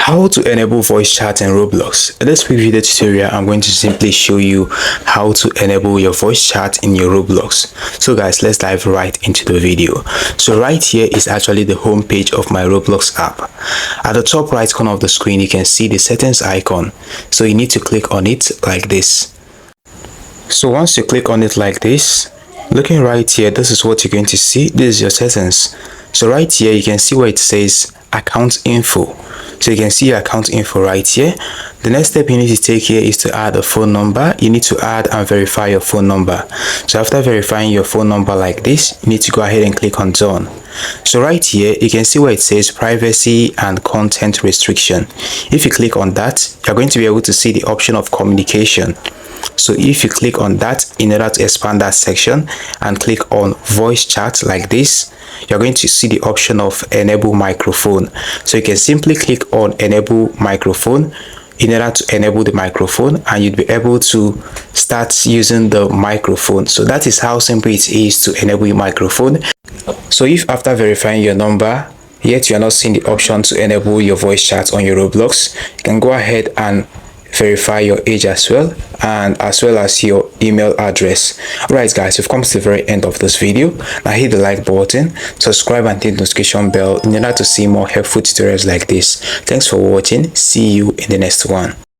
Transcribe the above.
How to enable voice chat in Roblox. In this quick video tutorial, I'm going to simply show you how to enable your voice chat in your Roblox. So guys, let's dive right into the video. So right here is actually the home page of my Roblox app. At the top right corner of the screen, you can see the settings icon. So you need to click on it like this. So once you click on it like this, looking right here, this is what you're going to see. This is your settings. So right here, you can see where it says account info. So you can see your account info right here. The next step you need to take here is to add a phone number. You need to add and verify your phone number. So after verifying your phone number like this, you need to go ahead and click on done. So right here, you can see where it says privacy and content restriction. If you click on that, you're going to be able to see the option of communication. So if you click on that, in order to expand that section and click on voice chat like this, you're going to see the option of enable microphone. So you can simply click on enable microphone in order to enable the microphone, and you'd be able to start using the microphone. So that is how simple it is to enable your microphone. So if after verifying your number yet you are not seeing the option to enable your voice chat on your Roblox, you can go ahead and verify your age as well, and as well as your email address. Alright guys, we've come to the very end of this video. Now hit the like button, subscribe and hit the notification bell in order to see more helpful tutorials like this. Thanks for watching. See you in the next one.